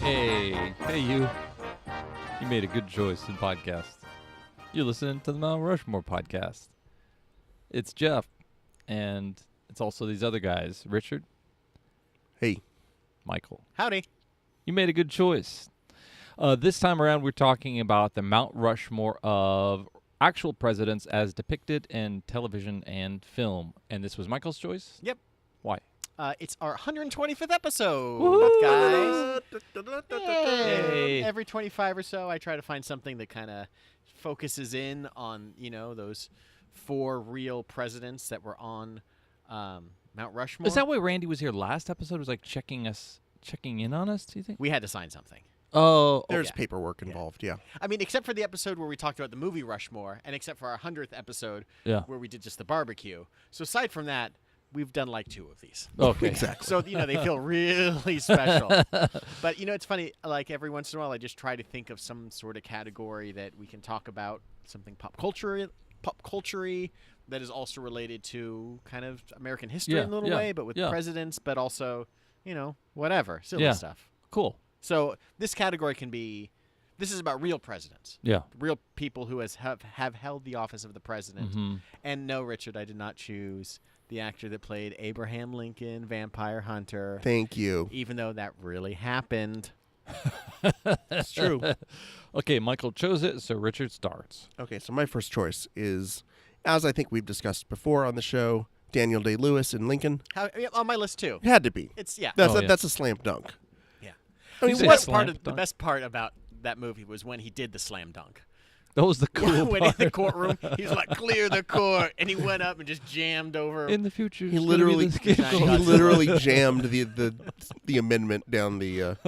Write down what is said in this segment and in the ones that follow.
Hey, you. You made a good choice in podcast. You're listening to the Mount Rushmore podcast. It's Jeff, and it's also these other guys. Richard. Hey. Michael. Howdy. You made a good choice. This time around, we're talking about the Mount Rushmore of actual presidents as depicted in television and film. And this was Michael's choice? Yep. Why? It's our 125th episode, Woo-hoo! guys. Hey. Every 25 or so, I try to find something that kind of focuses in on, those 4 real presidents that were on Mount Rushmore. Is that why Randy was here last episode? Was like checking in on us, do you think? We had to sign something. Oh, There's yeah. paperwork involved, yeah. I mean, except for the episode where we talked about the movie Rushmore, and except for our 100th episode where we did just the barbecue. So aside from that, we've done like 2 of these. Okay. Exactly. So, they feel really special. But, it's funny, like every once in a while I just try to think of some sort of category that we can talk about, something pop culture that is also related to kind of American history in a little way, but with presidents, but also, whatever, silly stuff. Cool. So this category this is about real presidents. Yeah. Real people who have held the office of the president. Mm-hmm. And no, Richard, I did not choose the actor that played Abraham Lincoln, Vampire Hunter. Thank you. Even though that really happened. It's true. Okay, Michael chose it, so Richard starts. Okay, so my first choice is, as I think we've discussed before on the show, Daniel Day-Lewis in Lincoln. On my list, too. It had to be. That's That's a slam dunk. Yeah. I mean, The best part about that movie was when he did the slam dunk. That was the cool part. When in the courtroom, he was like, clear the court, and he went up and just jammed over. In the future, He literally jammed the amendment down the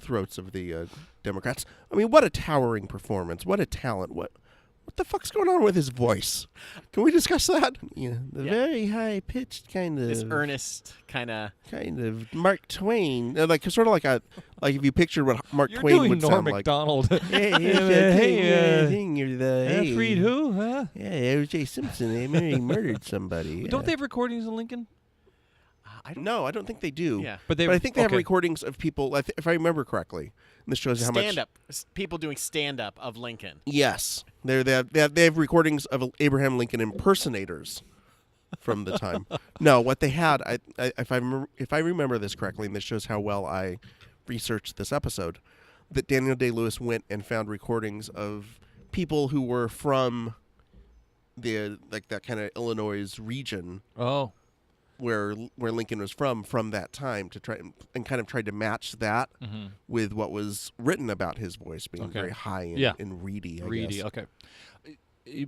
throats of the Democrats. I mean, what a towering performance! What a talent! What the fuck's going on with his voice? Can we discuss that? Very high pitched kind of this earnest kind of Mark Twain, like sort of like if you pictured what Mark You're Twain doing would Norm sound Macdonald. like. Hey, Freed who? Huh? Yeah, O.J. Simpson. They murdered somebody. Don't they have recordings of Lincoln? I don't think they do. Yeah. But I think they have recordings of people, if I remember correctly. And this shows you how much stand-up. People doing stand-up of Lincoln. Yes. They have recordings of Abraham Lincoln impersonators from the time. No, what they had, if I remember this correctly, and this shows how well I researched this episode, that Daniel Day-Lewis went and found recordings of people who were from that kind of Illinois region. Oh. Where Lincoln was from that time to try and kind of tried to match that with what was written about his voice being very high and reedy. I guess. Okay.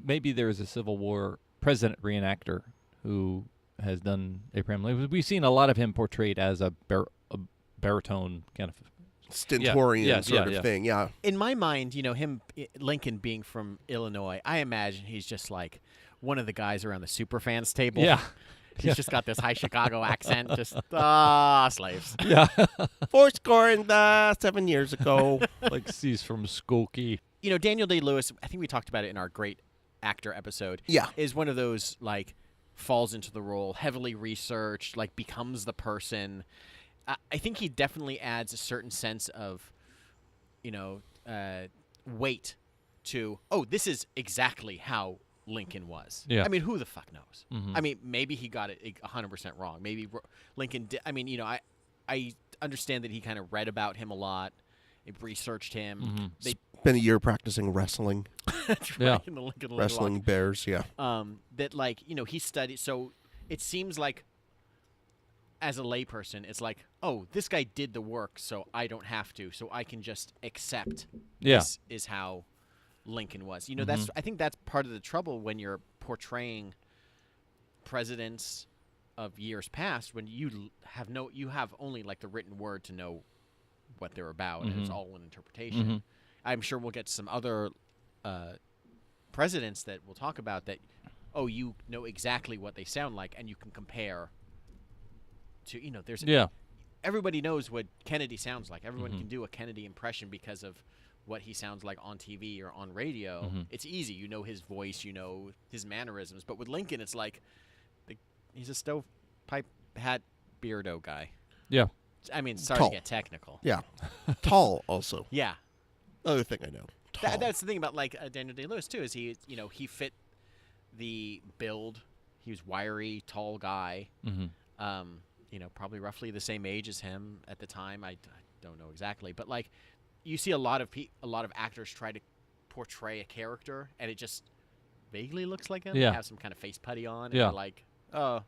Maybe there is a Civil War president reenactor who has done Abraham Lincoln. We've seen a lot of him portrayed as a baritone kind of stentorian sort of thing. Yeah. In my mind, Lincoln being from Illinois, I imagine he's just like one of the guys around the superfans table. Yeah. He's just got this high Chicago accent, just, slaves. Yeah. 7 years ago. Like he's from Skokie. Daniel Day-Lewis, I think we talked about it in our great actor episode. Yeah. Is one of those, falls into the role, heavily researched, becomes the person. I think he definitely adds a certain sense of, weight to, this is exactly how Lincoln was. Yeah. I mean, who the fuck knows? Mm-hmm. I mean, maybe he got it 100% wrong. Maybe Lincoln did. I mean, I understand that he kind of read about him a lot, researched him. Mm-hmm. Spent a year practicing wrestling. That's right, in the Lincoln Wrestling bears, yeah. That he studied. So it seems like, as a layperson, it's like, this guy did the work, so I don't have to. So I can just accept. This is how Lincoln was. I think that's part of the trouble when you're portraying presidents of years past, when you have only the written word to know what they're about, and it's all an interpretation. Mm-hmm. I'm sure we'll get some other presidents that we'll talk about that, you know exactly what they sound like, and you can compare to, everybody knows what Kennedy sounds like. Everyone can do a Kennedy impression because of what he sounds like on TV or on radio. It's easy. You know his voice, his mannerisms. But with Lincoln, it's like he's a stovepipe hat beardo guy. Yeah. I mean, sorry Tall. to get technical. Yeah. Tall also. Yeah. Other thing I know. Tall. That's the thing about like Daniel Day-Lewis too, is he fit the build. He was wiry, tall guy. Probably roughly the same age as him at the time. I don't know exactly, but like you see a lot of actors try to portray a character, and it just vaguely looks like him. Yeah. They have some kind of face putty on, and Yeah. you're like, oh.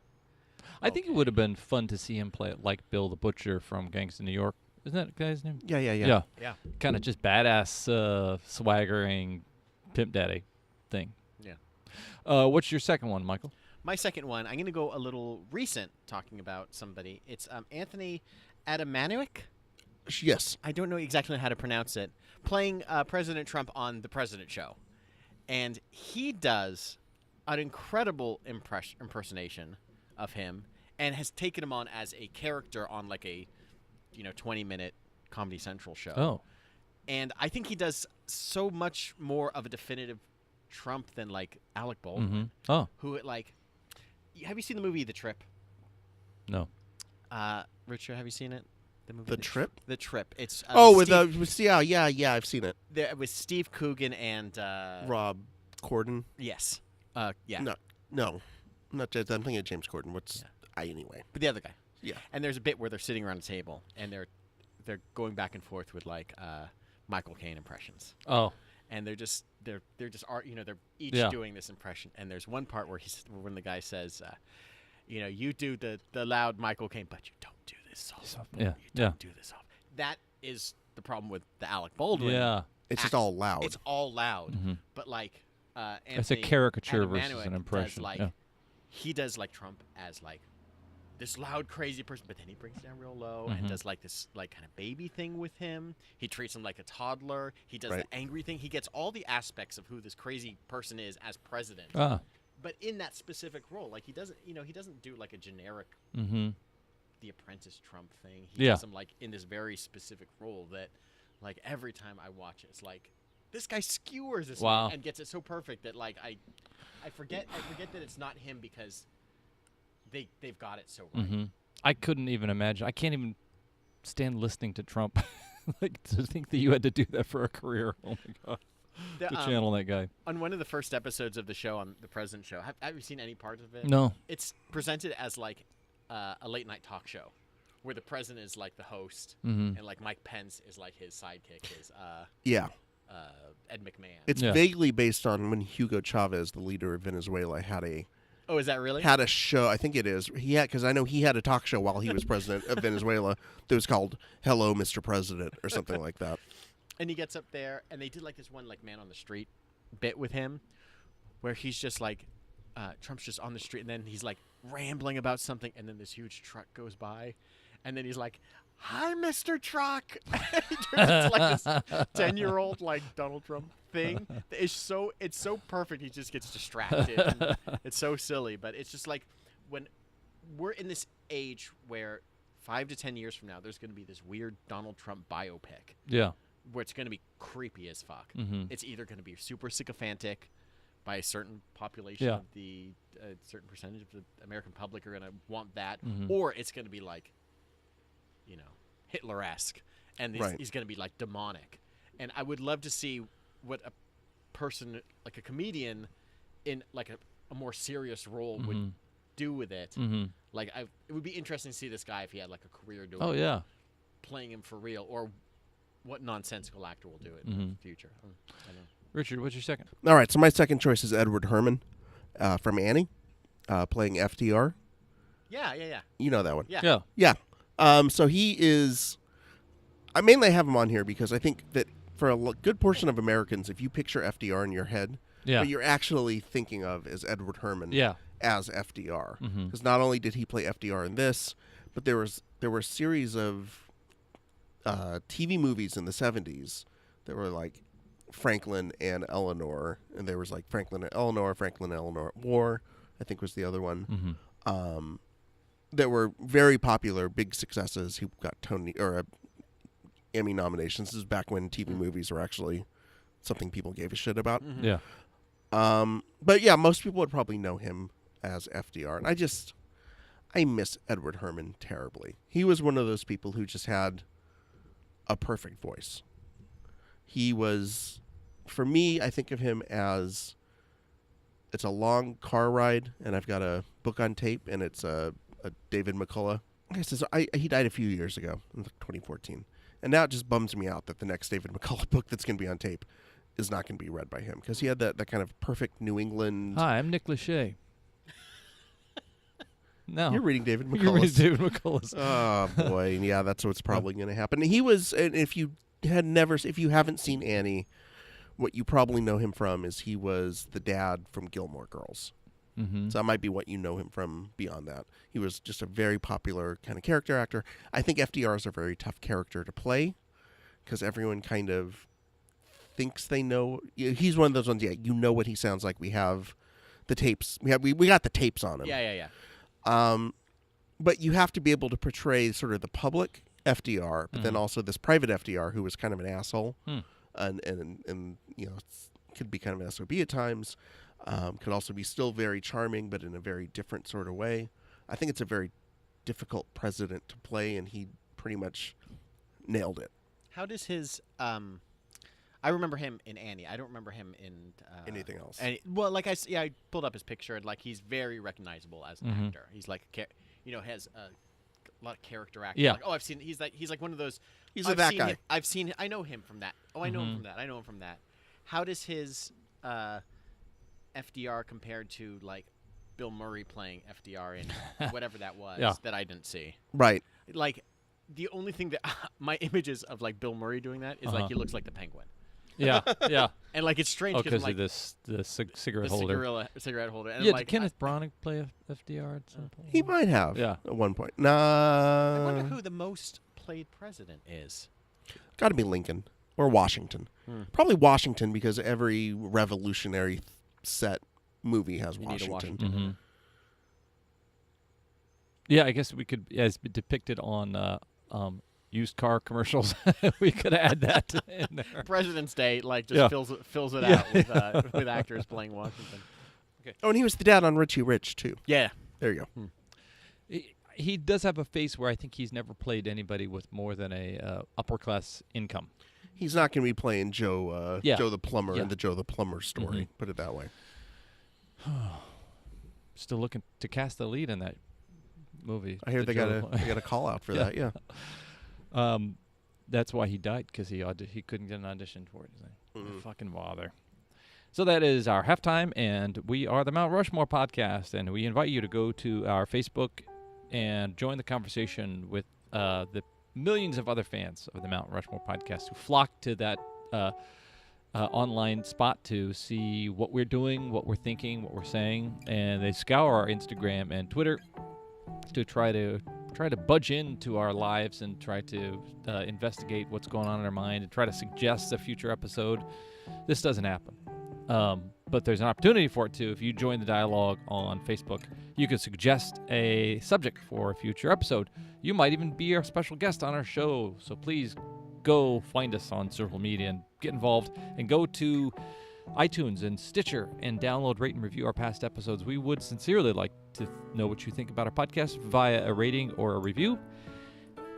I think it would have been fun to see him play it like Bill the Butcher from Gangs of New York. Isn't that the guy's name? Yeah. Yeah. Kind of just badass, swaggering pimp daddy thing. Yeah. What's your second one, Michael? My second one, I'm going to go a little recent talking about somebody. It's Anthony Atamanuik. Yes. I don't know exactly how to pronounce it. Playing President Trump on The President Show. And he does an incredible impersonation of him and has taken him on as a character on like a 20-minute Comedy Central show. Oh. And I think he does so much more of a definitive Trump than like Alec Baldwin. Oh. Who like have you seen the movie The Trip? No. Richard, have you seen it? The movie The Trip? The Trip. It's yeah, I've seen it. with Steve Coogan and Rob Corden. Yes. Yeah. No, not James. I'm thinking of James Corden. Anyway? But the other guy. Yeah. And there's a bit where they're sitting around a table and they're going back and forth with like Michael Caine impressions. Oh. And they're each Yeah. doing this impression. And there's one part where when the guy says, you do the loud Michael Caine, but you don't do this soft. Yeah. You don't do this soft. That is the problem with the Alec Baldwin. Yeah. It's just all loud. It's all loud. But like It's a Anthony caricature versus Atamanuik an impression. he does like Trump as like this loud, crazy person, but then he brings it down real low and does like this like kind of baby thing with him. He treats him like a toddler. He does the angry thing. He gets all the aspects of who this crazy person is as president. But in that specific role, like he doesn't do like a generic The Apprentice Trump thing. He does him like in this very specific role that like every time I watch it, it's like this guy skewers this man and gets it so perfect that like I forget that it's not him because they've got it so right. I couldn't even imagine. I can't even stand listening to Trump. Like to think that you had to do that for a career. Oh my God. To channel that guy. On one of the first episodes of the show, on the President Show, have you seen any part of it? No. It's presented as like a late night talk show where the president is like the host and like Mike Pence is like his sidekick is Ed McMahon. It's vaguely based on when Hugo Chavez, the leader of Venezuela, had a is that really? Had a show. I think it is. Because I know he had a talk show while he was president of Venezuela that was called "Hello, Mr. President" or something like that. And he gets up there, and they did like this one like man on the street bit with him, where he's just like, Trump's just on the street, and then he's like rambling about something, and then this huge truck goes by, and then he's like, "Hi, Mr. Truck." He turns into like this 10-year-old like Donald Trump thing. It's so perfect. He just gets distracted. And it's so silly, but it's just like when we're in this age where 5 to 10 years from now, there's going to be this weird Donald Trump biopic. Yeah. Where it's going to be creepy as fuck. It's either going to be super sycophantic by a certain population of the certain percentage of the American public are going to want that, or it's going to be like, Hitler-esque, and he's going to be like demonic. And I would love to see what a person like a comedian in like a more serious role would do with it. Like it would be interesting to see this guy if he had like a career doing playing him for real, or what nonsensical actor will do it in the future. I don't know. Richard, what's your second? All right, so my second choice is Edward Herrmann from Annie, playing FDR. Yeah. You know that one. Yeah. So he is. I mainly have him on here because I think that for a good portion of Americans, if you picture FDR in your head, what you're actually thinking of is Edward Herrmann as FDR. Because not only did he play FDR in this, but there were a series of TV movies in the 70s that were like Franklin and Eleanor, and there was like Franklin and Eleanor War, I think was the other one. That were very popular, big successes. He got Emmy nominations. This is back when TV movies were actually something people gave a shit about. Yeah. But yeah, most people would probably know him as FDR, and I I miss Edward Herrmann terribly. He was one of those people who just had a perfect voice. He was, for me, I think of him as, it's a long car ride, and I've got a book on tape, and it's a David McCullough. He died a few years ago, in 2014. And now it just bums me out that the next David McCullough book that's going to be on tape is not going to be read by him, because he had that kind of perfect New England... Hi, I'm Nick Lachey. No. You're reading David McCullough. You're reading David McCullough. Oh, boy. Yeah, that's what's probably going to happen. He was, and if you haven't seen Annie, what you probably know him from is he was the dad from Gilmore Girls. Mm-hmm. So that might be what you know him from beyond that. He was just a very popular kind of character actor. I think FDR is a very tough character to play because everyone kind of thinks they know. He's one of those ones, you know what he sounds like. We have the tapes. We got the tapes on him. Yeah. But you have to be able to portray sort of the public FDR, but then also this private FDR who was kind of an asshole, and could be kind of an SOB at times. Could also be still very charming, but in a very different sort of way. I think it's a very difficult president to play, and he pretty much nailed it. How does his I remember him in Annie. I don't remember him in Anything else. I pulled up his picture, and like he's very recognizable as an actor. He's like has a lot of character acting. Yeah. Like, I've seen he's like one of those. That guy. I know him from that. Oh, I know him from that. I know him from that. How does his FDR compared to like Bill Murray playing FDR in whatever that was that I didn't see? Right. Like the only thing that my images of like Bill Murray doing that is like he looks like the Penguin. Yeah. And like it's strange because like the cigarette holder. Cigarette holder. And Yeah, like, did Kenneth Branagh play FDR at some point? He might have. Yeah. At one point. I wonder who the most played president is. Got to be Lincoln or Washington. Probably Washington because every revolutionary set movie has You need a Washington. Washington. Yeah, I guess we could, as depicted on used car commercials, we could add that in there. President's Day, like, just fills it out with actors playing Washington. Okay. Oh, and he was the dad on Richie Rich, too. Yeah. There you go. He does have a face where I think he's never played anybody with more than a upper-class income. He's not going to be playing Joe the Plumber in the Joe the Plumber story, put it that way. Still looking to cast the lead in that movie. I hear they got a call out for that, yeah. That's why he died, because he couldn't get an audition for it. Fucking bother. So that is our halftime, and we are the Mount Rushmore podcast, and we invite you to go to our Facebook and join the conversation with the millions of other fans of the Mount Rushmore podcast who flock to that online spot to see what we're doing, what we're thinking, what we're saying, and they scour our Instagram and Twitter to try to budge into our lives and try to investigate what's going on in our mind and try to suggest a future episode. This doesn't happen. But there's an opportunity for it to. If you join the dialogue on Facebook, you can suggest a subject for a future episode. You might even be our special guest on our show. So please go find us on social media and get involved, and go to iTunes and Stitcher and download, rate, and review our past episodes. We would sincerely like to know what you think about our podcast via a rating or a review.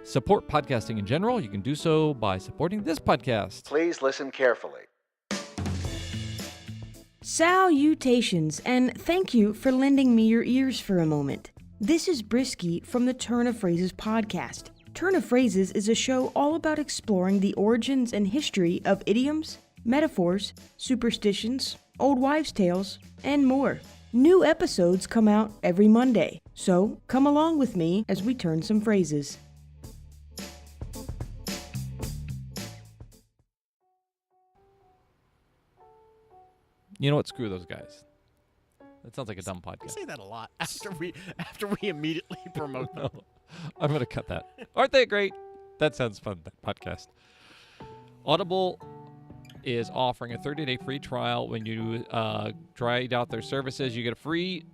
Support podcasting in general. You can do so by supporting this podcast. Please listen carefully. Salutations, and thank you for lending me your ears for a moment. This is Brisky from the Turn of Phrases podcast. Turn of Phrases is a show all about exploring the origins and history of idioms, metaphors, superstitions, old wives' tales, and more. New episodes come out every Monday, so come along with me as we turn some phrases. You know what? Screw those guys. That sounds like a dumb I podcast. say that a lot after we immediately promote them. No, I'm going to cut that. Aren't they great? That sounds fun, that podcast. Audible is offering a 30-day free trial. When you try out their services, you get a free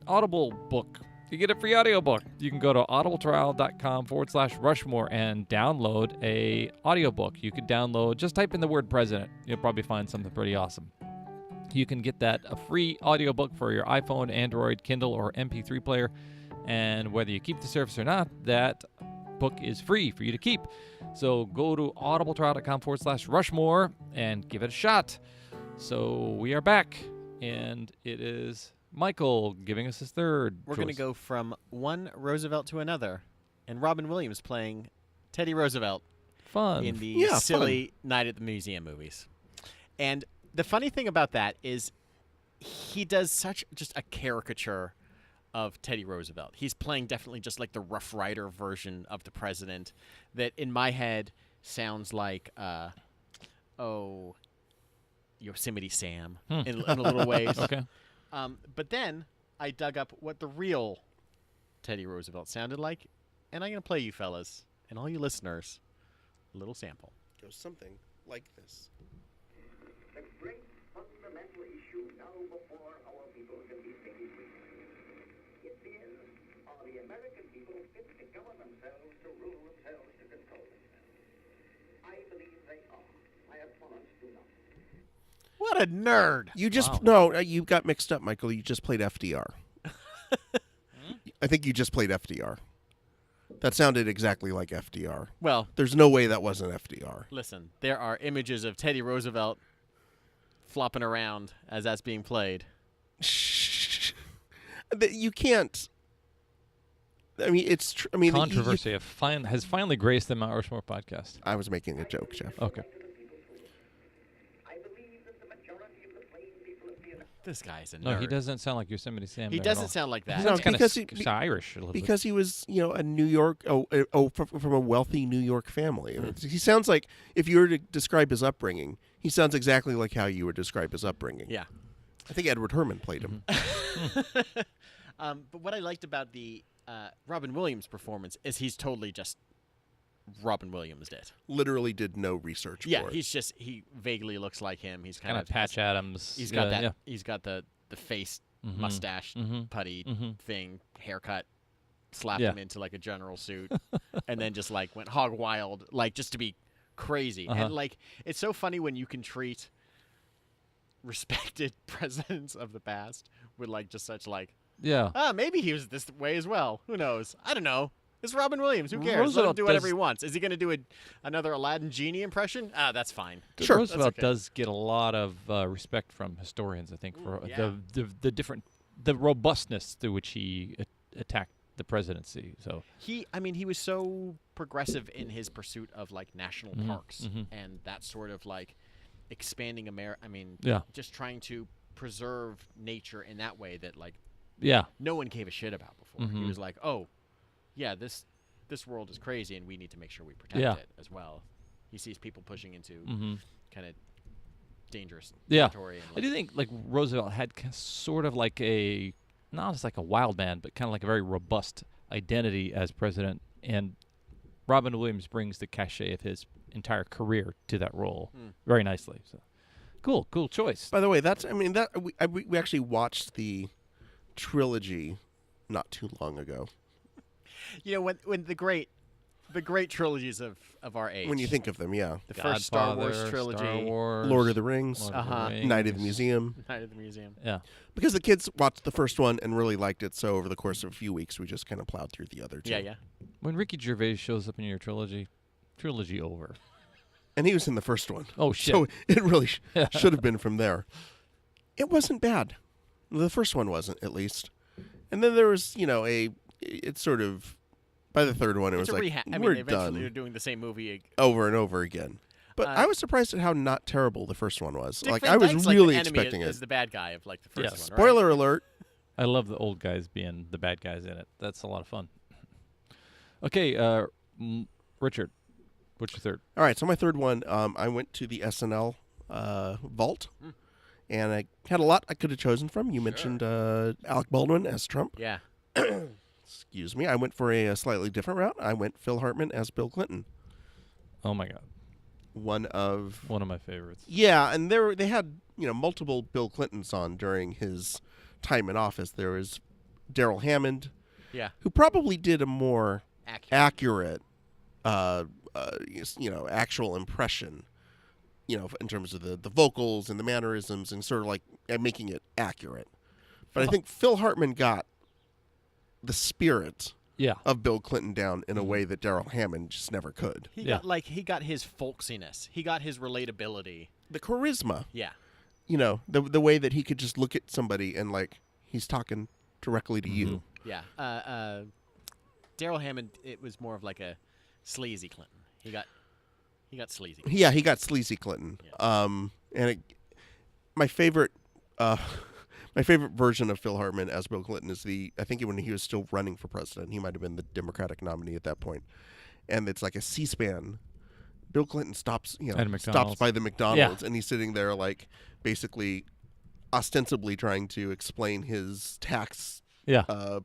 Audible book. You get a free audiobook. You can go to audibletrial.com/Rushmore and download a audiobook. You could download, just type in the word president. You'll probably find something pretty awesome. You can get a free audiobook for your iPhone, Android, Kindle, or MP3 player. And whether you keep the service or not, that book is free for you to keep. So go to audibletrial.com/Rushmore and give it a shot. So we are back, and it is Michael giving us his third We're choice. going to go from one Roosevelt to another, and Robin Williams playing Teddy Roosevelt Fun. in the Yeah, silly Night at the Museum movies. And the funny thing about that is he does such just a caricature of Teddy Roosevelt. He's playing definitely just like the Rough Rider version of the president that in my head sounds like, Yosemite Sam in a little ways. Okay. But then I dug up what the real Teddy Roosevelt sounded like, and I'm going to play you fellas and all you listeners a little sample. Goes something like this. The great fundamental issue now before our people can be taken with. It is, are the American people fit to govern themselves, to rule themselves, to control themselves? I believe they are. My opponents do not. What a nerd! You just you got mixed up, Michael. You just played FDR. I think you just played FDR. That sounded exactly like FDR. Well, There's no way that wasn't FDR. listen, there are images of Teddy Roosevelt flopping around as that's being played. Shh. You can't. I mean, it's. I mean, Controversy has finally graced the Mount Rushmore podcast. I was making a joke, Jeff. Okay. I believe that the majority of the plain people of the United This guy's a nerd. No, he doesn't sound like Yosemite Sam. He there at all. doesn't sound like He that. sounds No, kind because of Irish a little bit. Because he was, a New York, from a wealthy New York family. He sounds like, if you were to describe his upbringing, he sounds exactly like how you would describe his upbringing. Yeah. I think Edward Herrmann played him. But what I liked about the Robin Williams performance is he's totally just Robin Williams did. Literally did no research Yeah, for it. he vaguely looks like him. He's kind of Patch Adams. He's got that. Yeah. He's got the face mustache putty thing haircut. Slapped Yeah. him into like a general suit, and then just like went hog wild, like just to be crazy. And like it's so funny when you can treat respected presidents of the past with like just such like maybe he was this way as well. Who knows? I don't know. It's Robin Williams. Who cares? Let him Roosevelt do whatever does- he wants. Is he going to do another Aladdin genie impression? That's fine. Sure. Roosevelt okay. does get a lot of respect from historians, I think, for yeah. the robustness through which he attacked the presidency. So He was so progressive in his pursuit of like national parks and that sort of like expanding America. Just trying to preserve nature in that way that like no one gave a shit about before. He was like, oh, yeah, this world is crazy and we need to make sure we protect it as well. He sees people pushing into kind of dangerous territory. And, I do think like Roosevelt had sort of like not just like a wild man, but kind of like a very robust identity as president. And Robin Williams brings the cachet of his entire career to that role very nicely. So cool choice. By the way, we actually watched the trilogy not too long ago. You know, when the great trilogies of our age. When you think of them, yeah. the first Star Wars Godfather, trilogy, Star Wars, Lord of the Rings, Lord of the Uh-huh. Night of the Rings. Museum. Night at the Museum. Yeah. Because the kids watched the first one and really liked it, so over the course of a few weeks, we just kind of plowed through the other two. Yeah. When Ricky Gervais shows up in your trilogy over. And he was in the first one. Oh, shit. So it really should have been from there. It wasn't bad. The first one wasn't, at least. And then there was, it's sort of, by the third one, it It's was a like, reha- we're eventually they're done doing the same movie. over and over again. But Uh, I was surprised at how not terrible the first one was. Dick Like, Van I was Dyke's, really like, the enemy expecting is it. the bad guy of like the first Yeah. one. Right? Spoiler alert. I love the old guys being the bad guys in it. That's a lot of fun. Okay, Richard, what's your third? All right, so my third one, I went to the SNL vault, and I had a lot I could have chosen from. You mentioned Alec Baldwin as Trump. Yeah. Excuse me. I went for a slightly different route. I went Phil Hartman as Bill Clinton. Oh my God, One of my favorites. Yeah, and they had multiple Bill Clintons on during his time in office. There was Daryl Hammond, Yeah. who probably did a more Accurate. actual impression, in terms of the vocals and the mannerisms and sort of like making it accurate. But I think Phil Hartman got the spirit Yeah. of Bill Clinton down in a way that Daryl Hammond just never could. He Yeah. got his folksiness. He got his relatability. The charisma, Yeah. you know, the way that he could just look at somebody and like he's talking directly to you. Yeah. Daryl Hammond, it was more of like a sleazy Clinton. He got sleazy. Yeah, he got sleazy Clinton. My favorite version of Phil Hartman as Bill Clinton is I think when he was still running for president. He might have been the Democratic nominee at that point. And it's like a C-SPAN. Bill Clinton stops by the McDonald's, and he's sitting there like basically ostensibly trying to explain his tax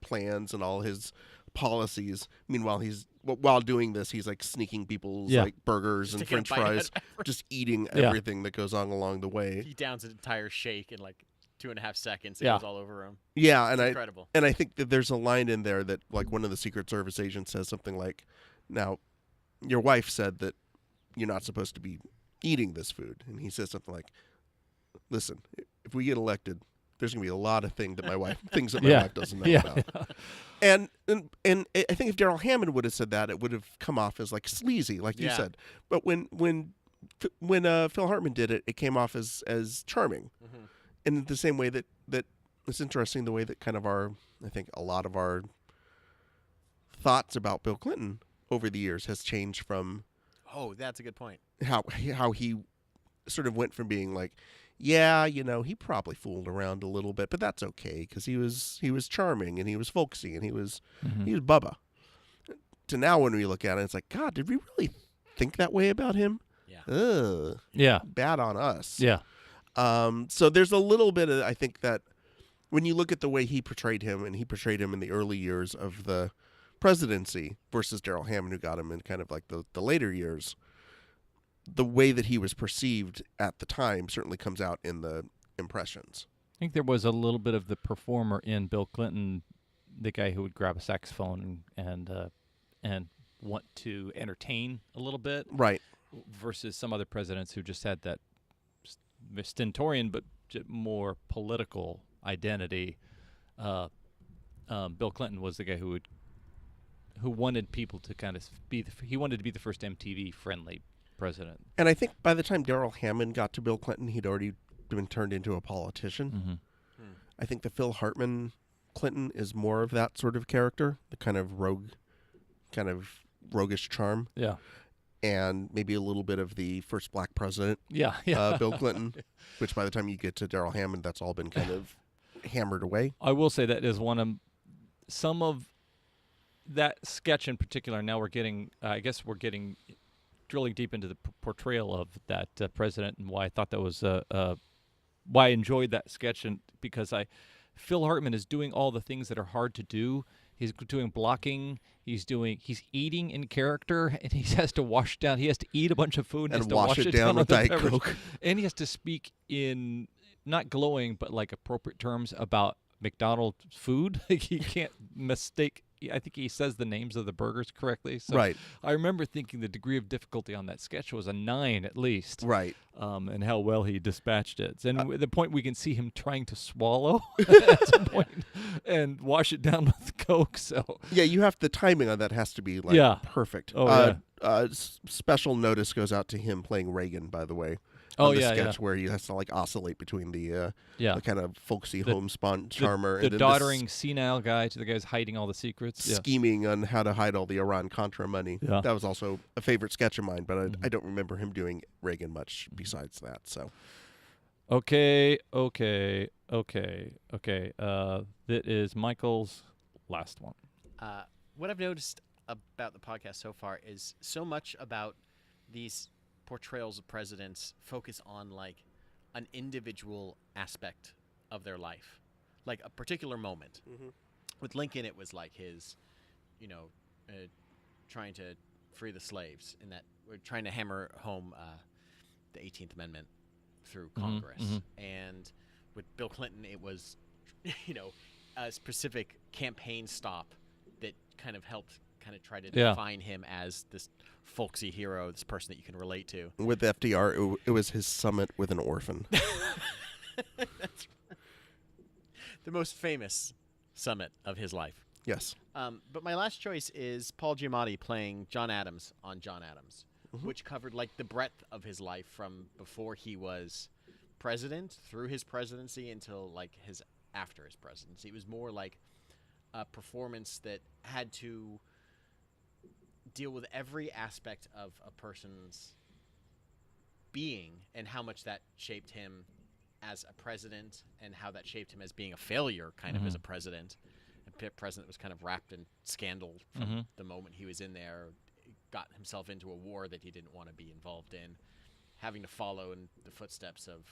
plans and all his policies. Meanwhile, while doing this, he's like sneaking people's like burgers and French fries, just eating everything that goes on along the way. He downs an entire shake in like 2.5 seconds. It goes all over him. Yeah, It's incredible. And I think that there's a line in there that like one of the Secret Service agents says something like, "Now, your wife said that you're not supposed to be eating this food," and he says something like, "Listen, if we get elected, there's going to be a lot of things that my wife doesn't know about." And I think if Daryl Hammond would have said that, it would have come off as like sleazy, like you said. But when Phil Hartman did it, it came off as charming. And in the same way that it's interesting the way that kind of I think a lot of our thoughts about Bill Clinton over the years has changed from. Oh, that's a good point. How he sort of went from being like, yeah, you know, he probably fooled around a little bit, but that's okay because he was charming and he was folksy and he was Bubba. To now when we look at it, it's like, God, did we really think that way about him? Yeah. Ugh. Yeah. Bad on us. Yeah. So there's a little bit of, I think that when you look at the way he portrayed him, and he portrayed him in the early years of the presidency versus Daryl Hammond, who got him in kind of like the later years, the way that he was perceived at the time certainly comes out in the impressions. I think there was a little bit of the performer in Bill Clinton, the guy who would grab a saxophone and want to entertain a little bit, Right. versus some other presidents who just had that stentorian but more political identity. Bill Clinton was the guy who wanted people to kind of he wanted to be the first MTV friendly president. And I think by the time Daryl Hammond got to Bill Clinton, he'd already been turned into a politician. I think the Phil Hartman Clinton is more of that sort of character, the kind of roguish charm. Yeah. And maybe a little bit of the first black president, Bill Clinton, which by the time you get to Daryl Hammond, that's all been kind of hammered away. I will say that is one of some of that sketch in particular. Now we're getting, drilling deep into the portrayal of that president, and why I thought that was why I enjoyed that sketch, and because Phil Hartman is doing all the things that are hard to do. He's doing blocking. He's eating in character, and he has to wash down. He has to eat a bunch of food and wash it down with Diet Coke. And he has to speak in not glowing, but like appropriate terms about McDonald's food. He can't mistake. I think he says the names of the burgers correctly. So Right. I remember thinking the degree of difficulty on that sketch was a 9 at least. Right. And how well he dispatched it. And at the point we can see him trying to swallow at some point and wash it down with Coke. So yeah, the timing on that has to be like perfect. Oh, Special notice goes out to him playing Reagan, by the way. Oh, the yeah, sketch yeah. where he has to like oscillate between the kind of folksy homespun charmer the and then doddering senile guy to the guy's hiding all the secrets. scheming on how to hide all the Iran-Contra money. Yeah. That was also a favorite sketch of mine, but I don't remember him doing Reagan much besides that. So Okay. That is Michael's last one. What I've noticed about the podcast so far is so much about these portrayals of presidents focus on like an individual aspect of their life, like a particular moment. With Lincoln, it was like his, trying to free the slaves, and that we're trying to hammer home the 18th Amendment through Congress. And with Bill Clinton, it was, a specific campaign stop that kind of helped try to define him as this folksy hero, this person that you can relate to. with FDR, it was his summit with an orphan. That's the most famous summit of his life. Yes. But my last choice is Paul Giamatti playing John Adams on John Adams, which covered like the breadth of his life from before he was president through his presidency until like his after his presidency. It was more like a performance that had to deal with every aspect of a person's being and how much that shaped him as a president and how that shaped him as being a failure kind of as a president. A president was kind of wrapped in scandal from the moment he was in there, got himself into a war that he didn't want to be involved in, having to follow in the footsteps of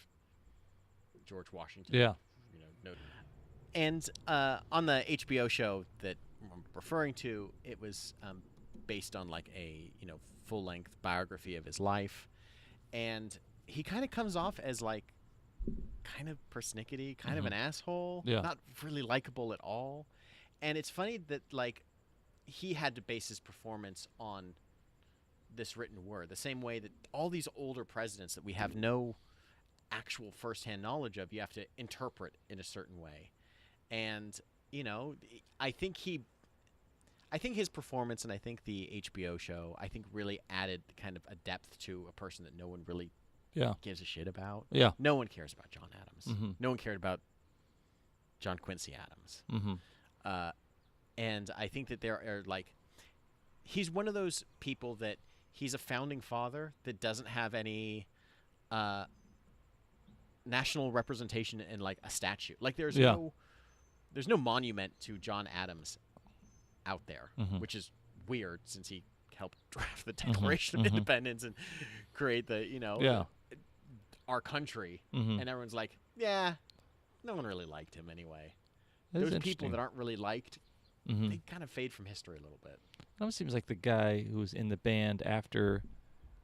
George Washington. Yeah. You know, and on the HBO show that I'm referring to, it was based on like a full-length biography of his life, and he kind of comes off as like kind of persnickety, kind of an asshole, not really likable at all. And it's funny that like he had to base his performance on this written word, the same way that all these older presidents that we have no actual firsthand knowledge of, you have to interpret in a certain way. And I think his performance and I think the HBO show really added kind of a depth to a person that no one really gives a shit about. Yeah. No one cares about John Adams. No one cared about John Quincy Adams. And I think that there are like, he's one of those people that he's a founding father that doesn't have any national representation in like a statue. Like there's no monument to John Adams out there, which is weird since he helped draft the Declaration of Independence and create the our country. And everyone's like, yeah, no one really liked him anyway. Those people that aren't really liked, they kind of fade from history a little bit. It almost seems like the guy who was in the band after,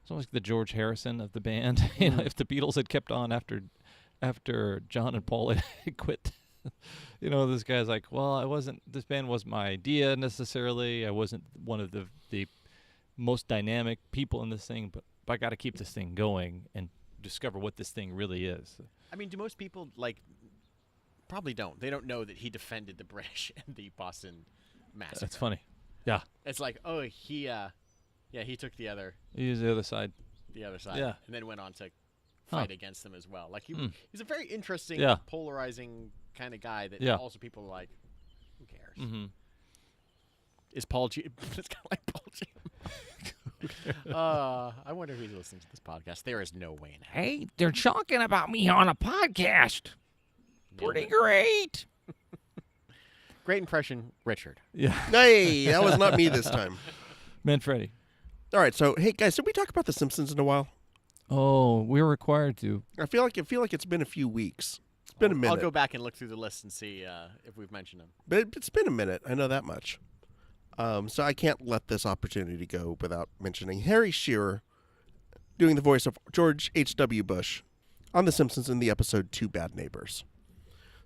it's almost like the George Harrison of the band. If the Beatles had kept on after John and Paul had quit. This guy's like, well, this band wasn't my idea necessarily. I wasn't one of the most dynamic people in this thing, but I got to keep this thing going and discover what this thing really is. I mean, do most people probably don't. They don't know that he defended the British in the Boston Massacre. That's funny. Yeah. It's like, oh, he took the other. He was the other side. The other side. Yeah. And then went on to fight against them as well. Like he's a very interesting, polarizing kind of guy that also people are like, who cares? Is Paul G? It's kind of like Paul G. I wonder who's listening to this podcast. There is no way in hell. Hey, they're talking about me on a podcast. Pretty great. Great impression, Richard. Yeah. Hey, that was not me this time. Manfredi. All right, so hey guys, did we talk about The Simpsons in a while? Oh, we're required to. I feel like it's been a few weeks. It's been a minute. I'll go back and look through the list and see if we've mentioned them. But it's been a minute. I know that much. So I can't let this opportunity go without mentioning Harry Shearer doing the voice of George H.W. Bush on The Simpsons in the episode Two Bad Neighbors.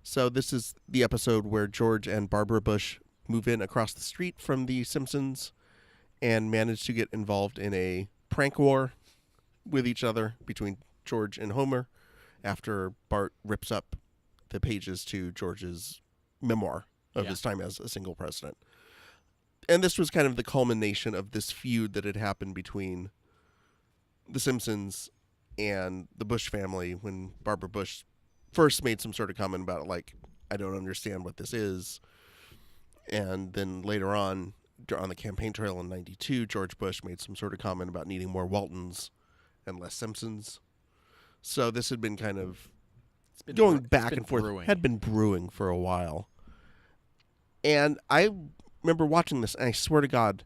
So this is the episode where George and Barbara Bush move in across the street from The Simpsons and manage to get involved in a prank war with each other between George and Homer after Bart rips up the pages to George's memoir of his time as a single president. And this was kind of the culmination of this feud that had happened between The Simpsons and the Bush family when Barbara Bush first made some sort of comment about it, like, I don't understand what this is. And then later on the campaign trail in 92, George Bush made some sort of comment about needing more Waltons and less Simpsons. So this had been kind of going back and forth. Brewing. Had been brewing for a while. And I remember watching this, and I swear to God,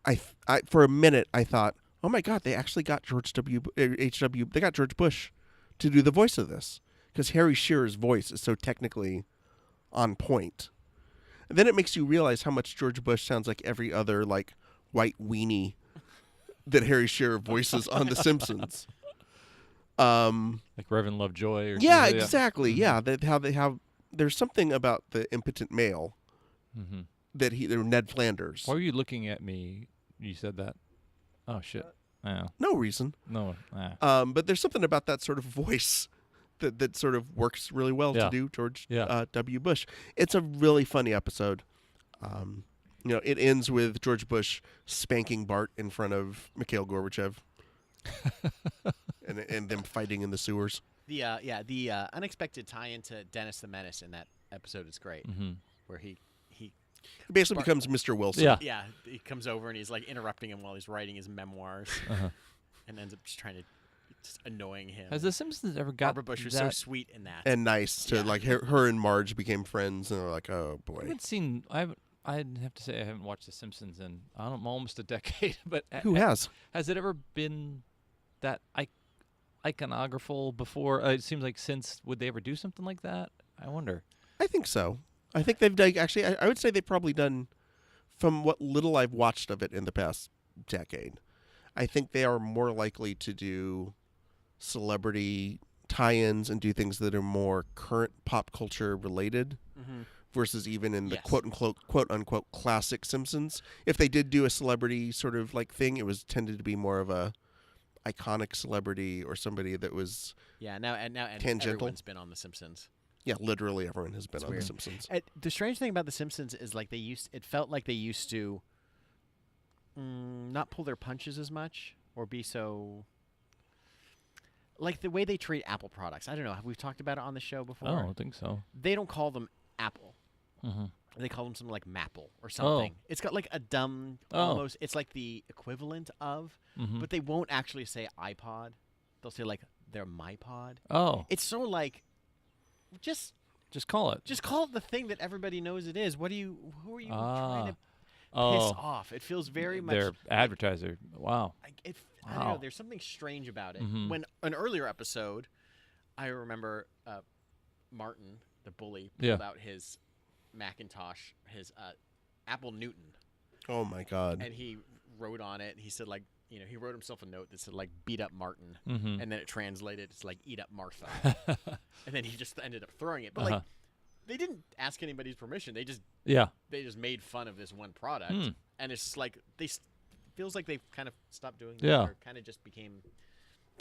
I for a minute I thought, oh my God, they actually got they got George Bush to do the voice of this, because Harry Shearer's voice is so technically on point. And then it makes you realize how much George Bush sounds like every other like white weenie that Harry Shearer voices on The Simpsons. Like Reverend Lovejoy. Or yeah, exactly. Yeah, there's something about the impotent male that Ned Flanders. Why were you looking at me? You said that. Oh shit. No reason. No. But there's something about that sort of voice that sort of works really well to do George W. Bush. It's a really funny episode. It ends with George Bush spanking Bart in front of Mikhail Gorbachev, and them fighting in the sewers. The unexpected tie into Dennis the Menace in that episode is great, where he basically becomes Mr. Wilson. yeah, he comes over and he's like interrupting him while he's writing his memoirs, and ends up just annoying him. Has The Simpsons ever got Barbara Bush was so sweet in that and nice to like her and Marge became friends, and they're like, oh boy. I'd have to say I haven't watched The Simpsons in almost a decade. But who has? Has it ever been that iconographical before? It seems like would they ever do something like that? I wonder. I think so. I think they've done, actually. I would say they've probably done, from what little I've watched of it in the past decade, I think they are more likely to do celebrity tie-ins and do things that are more current pop culture related. Versus even in the quote unquote classic Simpsons. If they did do a celebrity sort of like thing, it was tended to be more of a iconic celebrity or somebody that was now tangential. Everyone's been on The Simpsons. Yeah, literally everyone has been on weird. The Simpsons. The strange thing about The Simpsons is like it felt like they used to not pull their punches as much or be so. Like the way they treat Apple products. I don't know. Have we talked about it on the show before? Oh, I don't think so. They don't call them Apple. They call them something like Mapple or something. It's got like a dumb, almost. It's like the equivalent of, but they won't actually say iPod. They'll say like their MyPod. Oh, it's so like, just call it. Just call it the thing that everybody knows it is. Who are you trying to piss off? It feels very much their advertiser. Wow. I don't know. There's something strange about it. When an earlier episode, I remember Martin, the bully, pulled out his Macintosh, his Apple Newton. Oh my God! And he wrote on it. He said he wrote himself a note that said like "beat up Martin," and then it translated. It's like "eat up Martha," and then he just ended up throwing it. But like, they didn't ask anybody's permission. They just made fun of this one product, and it's just like feels like they've kind of stopped doing that, or kind of just became.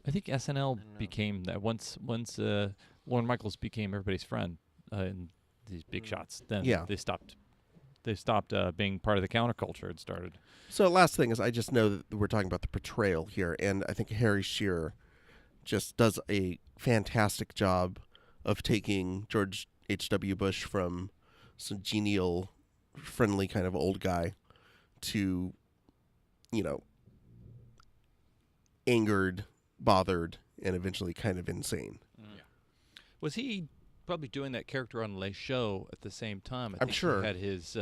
I think SNL became that once Lorne Michaels became everybody's friend in these big shots. Then they stopped. They stopped being part of the counterculture and started. So last thing is, I just know that we're talking about the portrayal here, and I think Harry Shearer just does a fantastic job of taking George H.W. Bush from some genial, friendly kind of old guy to, angered, bothered, and eventually kind of insane. Was he probably doing that character on Les Show at the same time? I I'm think sure. He had his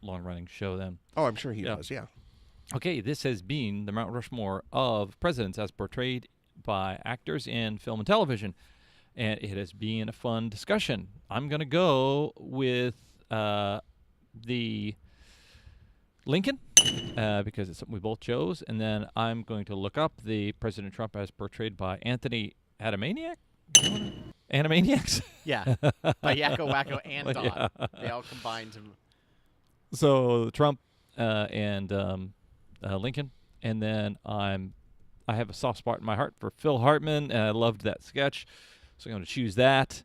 long-running show then. Oh, I'm sure he was, yeah. Okay, this has been the Mount Rushmore of presidents as portrayed by actors in film and television. And it has been a fun discussion. I'm going to go with the Lincoln because it's something we both chose. And then I'm going to look up the President Trump as portrayed by Anthony Atamanuik. Animaniacs? Yeah. By Yakko, Wacko, and Don. Yeah. They all combined. So Trump and Lincoln. And then I have a soft spot in my heart for Phil Hartman, and I loved that sketch. So I'm going to choose that.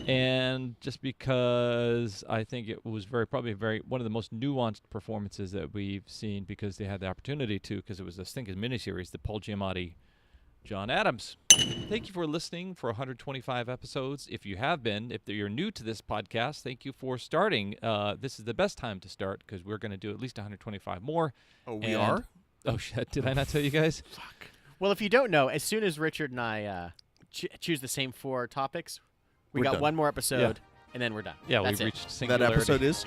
And just because I think it was probably one of the most nuanced performances that we've seen, because they had the opportunity to, because it was a stinking miniseries, the Paul Giamatti, John Adams. Thank you for listening for 125 episodes. If you have been, if you're new to this podcast, thank you for starting. This is the best time to start because we're going to do at least 125 more. Oh, we are? Oh, shit. Did I not tell you guys? Fuck. Well, if you don't know, as soon as Richard and I choose the same 4 topics, we got done. One more episode, and then we're done. Yeah, That's we've reached singularity. That episode is?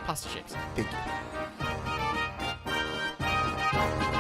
Pasta Chicks. Thank you.